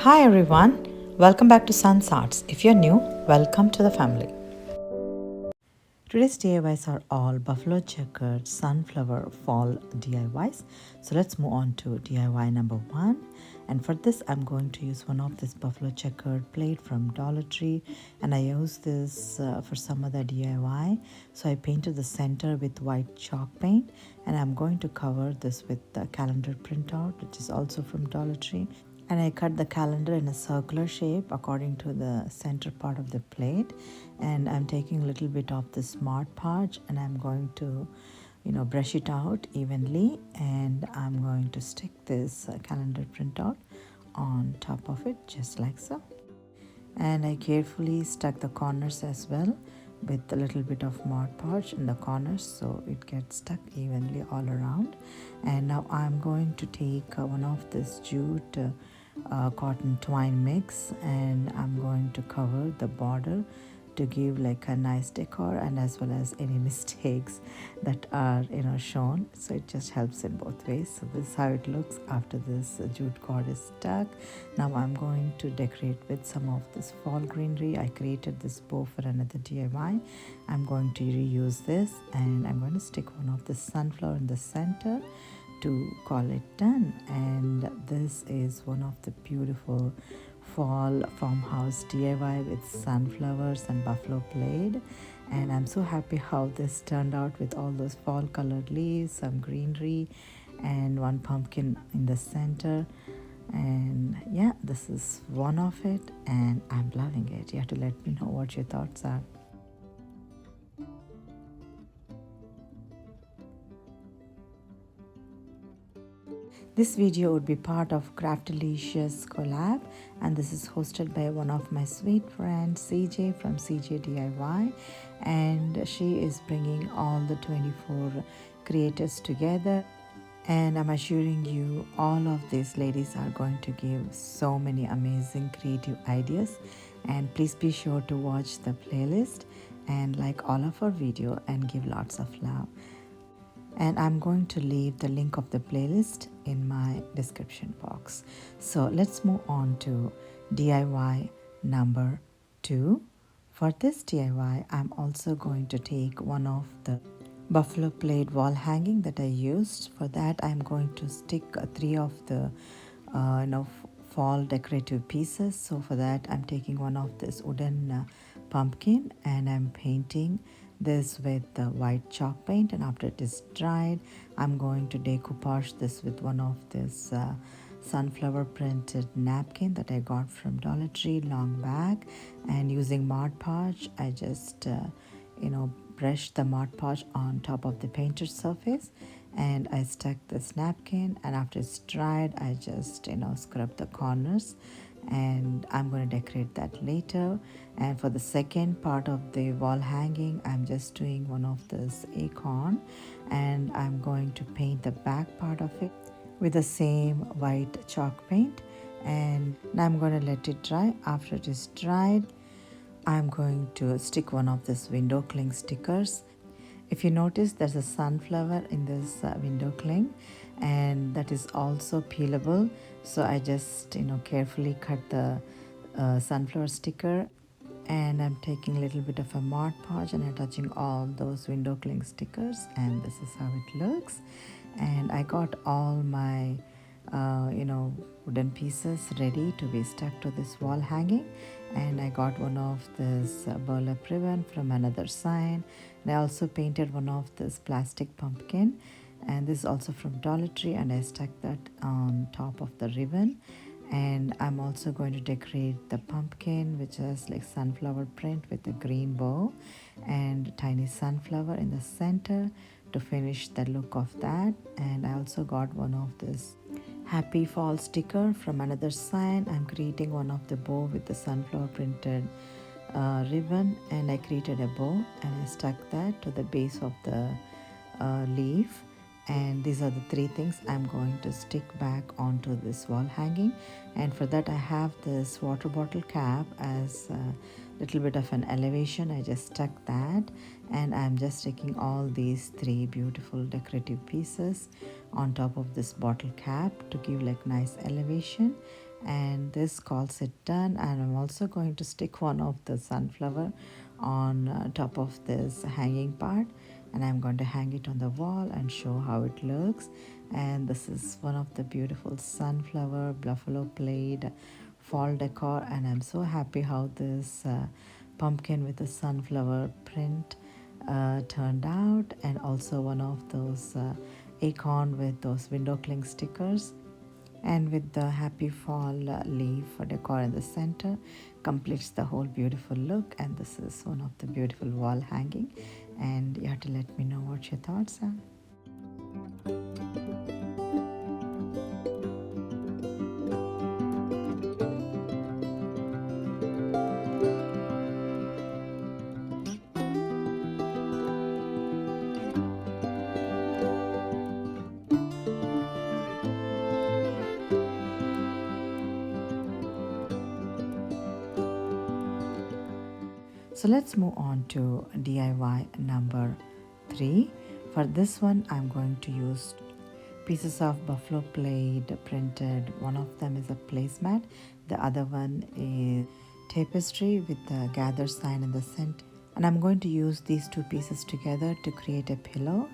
Hi everyone, welcome back to Sun's Arts. If you're new, welcome to the family. Today's DIYs are all buffalo checkered sunflower fall DIYs. So let's move on to DIY number 1. And for this, I'm going to use one of this buffalo checkered plate from Dollar Tree, and I use this for some other DIY. So I painted the center with white chalk paint, and I'm going to cover this with the calendar printout, which is also from Dollar Tree. And I cut the calendar in a circular shape according to the center part of the plate, and I'm taking a little bit of the Smart Podge and I'm going to brush it out evenly, and I'm going to stick this calendar printout on top of it just like so. And I carefully stuck the corners as well with a little bit of Mod Podge in the corners so it gets stuck evenly all around. And now I'm going to take one of this jute cotton twine mix, and I'm going to cover the border to give like a nice decor, and as well as any mistakes that are shown, so it just helps in both ways. So this is how it looks after this jute cord is stuck. Now I'm going to decorate with some of this fall greenery. I created this bow for another DIY. I'm going to reuse this, and I'm going to stick one of the sunflower in the center to call it done. And this is one of the beautiful fall farmhouse DIY with sunflowers and buffalo plaid, and I'm so happy how this turned out with all those fall colored leaves, some greenery, and one pumpkin in the center. And yeah, this is one of it and I'm loving it. You have to let me know what your thoughts are. This video would be part of Craftalicious Collab, and this is hosted by one of my sweet friends, CJ from CJ DIY, and she is bringing all the 24 creators together. And I'm assuring you, all of these ladies are going to give so many amazing creative ideas. And please be sure to watch the playlist and like all of our video and give lots of love. And I'm going to leave the link of the playlist in my description box. So let's move on to DIY number 2. For this DIY, I'm also going to take one of the buffalo plaid wall hanging that I used. For that, I'm going to stick 3 of the fall decorative pieces. So for that, I'm taking one of this wooden pumpkin, and I'm painting this with the white chalk paint, and after it is dried, I'm going to decoupage this with one of this sunflower printed napkin that I got from Dollar Tree long back. And using Mod Podge, I just brushed the Mod Podge on top of the painted surface, and I stuck this napkin, and after it's dried, I just scrub the corners, and I'm going to decorate that later. And for the second part of the wall hanging, I'm just doing one of this acorn, and I'm going to paint the back part of it with the same white chalk paint, and now I'm going to let it dry. After it is dried, I'm going to stick one of this window cling stickers. If you notice, there's a sunflower in this window cling, and that is also peelable. So I just carefully cut the sunflower sticker, and I'm taking a little bit of a Mod Podge and I'm touching all those window cling stickers, and this is how it looks. And I got all my wooden pieces ready to be stuck to this wall hanging, and I got one of this burlap ribbon from another sign, and I also painted one of this plastic pumpkin, and this is also from Dollar Tree, and I stuck that on top of the ribbon. And I'm also going to decorate the pumpkin, which is like sunflower print with a green bow and a tiny sunflower in the center to finish the look of that. And I also got one of this happy fall sticker from another sign. I'm creating one of the bow with the sunflower printed ribbon, and I created a bow and I stuck that to the base of the leaf. And these are the 3 things I'm going to stick back onto this wall hanging. And for that, I have this water bottle cap as a little bit of an elevation. I just stuck that, and I'm just sticking all these 3 beautiful decorative pieces on top of this bottle cap to give like nice elevation. and this calls it done. And I'm also going to stick one of the sunflower on top of this hanging part, and I'm going to hang it on the wall and show how it looks. And this is one of the beautiful sunflower buffalo plaid fall decor, and I'm so happy how this pumpkin with the sunflower print turned out, and also one of those acorn with those window cling stickers, and with the happy fall leaf decor in the center completes the whole beautiful look. And this is one of the beautiful wall hanging, and you have to let me know what your thoughts are. So let's move on to DIY number 3. For this one, I'm going to use pieces of buffalo plaid printed. One of them is a placemat, the other one is tapestry with the gather sign in the center. And I'm going to use these two pieces together to create a pillow.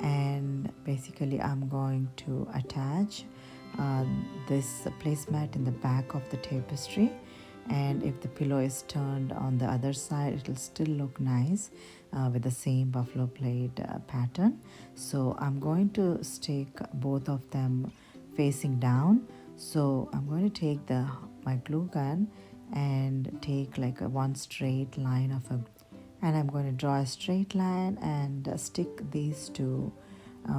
And basically, I'm going to attach this placemat in the back of the tapestry, and if the pillow is turned on the other side, it will still look nice with the same buffalo plaid pattern. So I'm going to stick both of them facing down. So I'm going to take my glue gun and take like one straight line and I'm going to draw a straight line and stick these two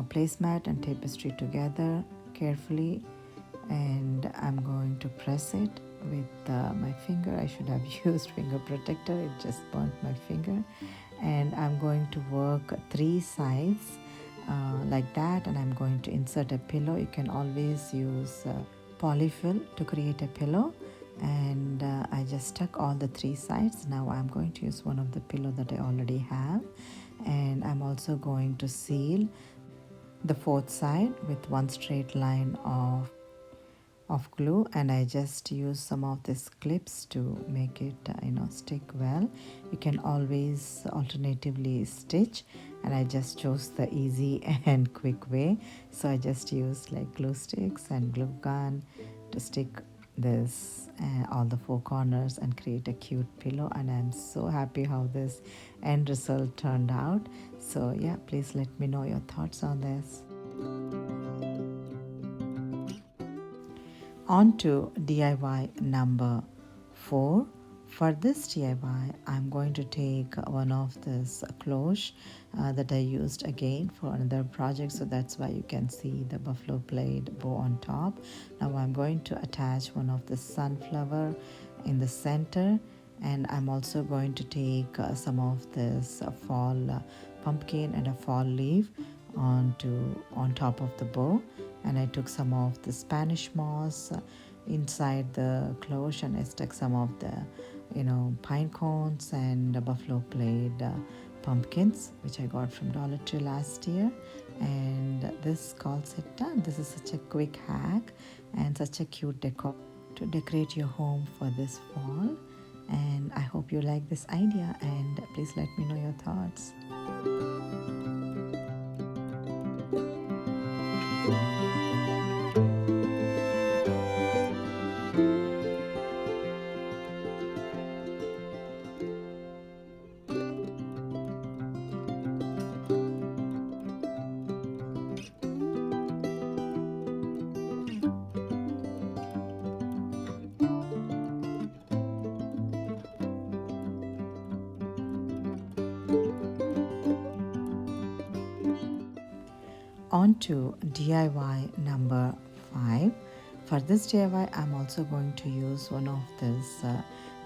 placemat and tapestry together carefully, and I'm going to press it with my finger. I should have used finger protector, it just burnt my finger. And I'm going to work 3 sides like that, and I'm going to insert a pillow. You can always use polyfill to create a pillow, and I just stuck all the 3 sides. Now I'm going to use one of the pillow that I already have, and I'm also going to seal the 4th side with one straight line of glue, and I just use some of these clips to make it stick well. You can always alternatively stitch, and I just chose the easy and quick way. So I just used like glue sticks and glue gun to stick this all the 4 corners and create a cute pillow. And I'm so happy how this end result turned out. So yeah, please let me know your thoughts on this. On to DIY number 4. For this DIY, I'm going to take one of this cloche that I used again for another project. So that's why you can see the buffalo plaid bow on top. Now I'm going to attach one of the sunflower in the center, and I'm also going to take some of this fall pumpkin and a fall leaf on top of the bow. And I took some of the Spanish moss inside the cloche, and I stuck some of the pine cones and the buffalo plaid pumpkins, which I got from Dollar Tree last year. And this calls it done. This is such a quick hack and such a cute decor to decorate your home for this fall. And I hope you like this idea, and please let me know your thoughts. On to DIY number 5. For this DIY, I'm also going to use one of this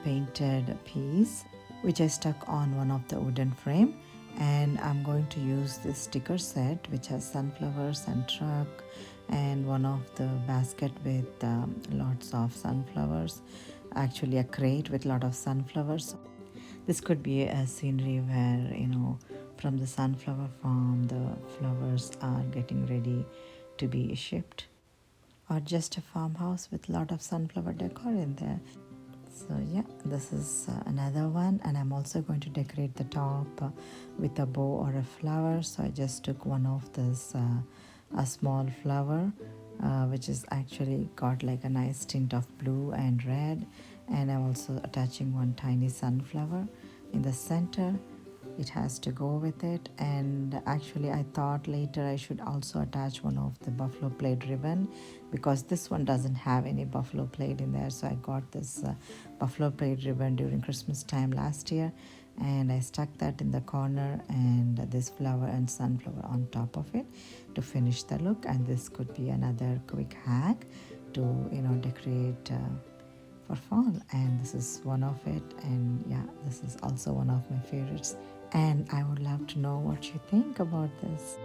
painted piece which I stuck on one of the wooden frame, and I'm going to use this sticker set which has sunflowers and truck and one of the basket with lots of sunflowers, actually a crate with lot of sunflowers. This could be a scenery where from the sunflower farm the flowers are getting ready to be shipped. or just a farmhouse with a lot of sunflower decor in there. So yeah, this is another one, and I'm also going to decorate the top with a bow or a flower. So I just took one of this a small flower, which is actually got like a nice tint of blue and red, and I'm also attaching one tiny sunflower in the center. It has to go with it, and actually I thought later I should also attach one of the buffalo plaid ribbon, because this one doesn't have any buffalo plaid in there. So I got this buffalo plaid ribbon during Christmas time last year, and I stuck that in the corner, and this flower and sunflower on top of it to finish the look. And this could be another quick hack to decorate for fall, and this is one of it. And yeah, this is also one of my favorites, and I would love to know what you think about this.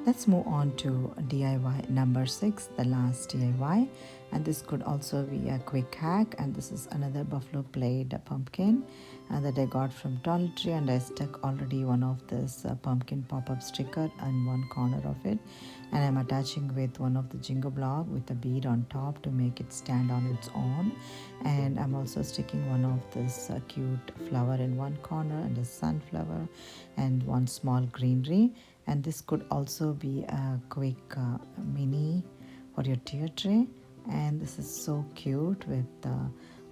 Let's move on to DIY number 6, the last DIY, and this could also be a quick hack. And this is another buffalo plaid pumpkin that I got from Dollar Tree, and I stuck already one of this pumpkin pop-up sticker in one corner of it, and I'm attaching with one of the jingle block with a bead on top to make it stand on its own. And I'm also sticking one of this cute flower in one corner, and a sunflower and one small greenery. And this could also be a quick mini for your tier tray. And this is so cute with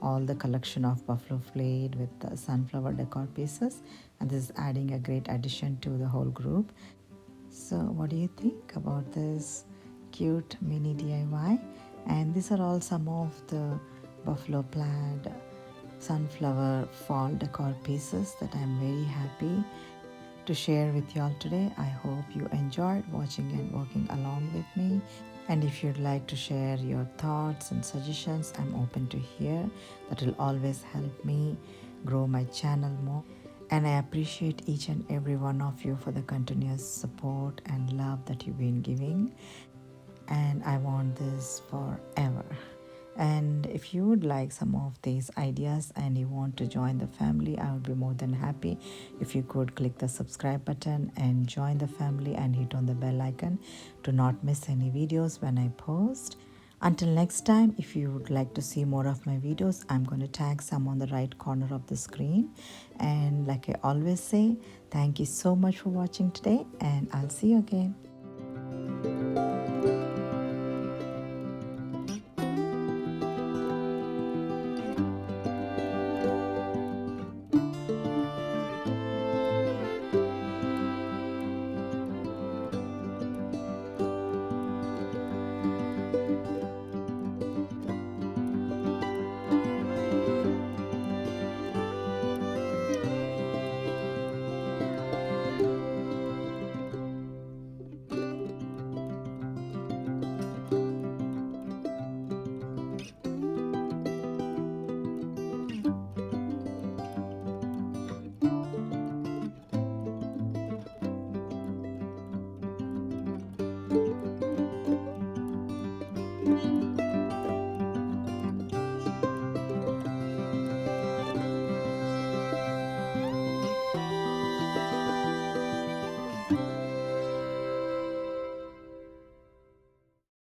all the collection of buffalo plaid with sunflower decor pieces, and this is adding a great addition to the whole group. So what do you think about this cute mini DIY? And these are all some of the buffalo plaid sunflower fall decor pieces that I'm very happy to share with you all today. I hope you enjoyed watching and working along with me. And if you'd like to share your thoughts and suggestions, I'm open to hear. That will always help me grow my channel more. And I appreciate each and every one of you for the continuous support and love that you've been giving. And I want this forever. And if you would like some of these ideas and you want to join the family, I would be more than happy if you could click the subscribe button and join the family and hit on the bell icon to not miss any videos when I post. Until next time, if you would like to see more of my videos, I'm going to tag some on the right corner of the screen. And like I always say, thank you so much for watching today, and I'll see you again.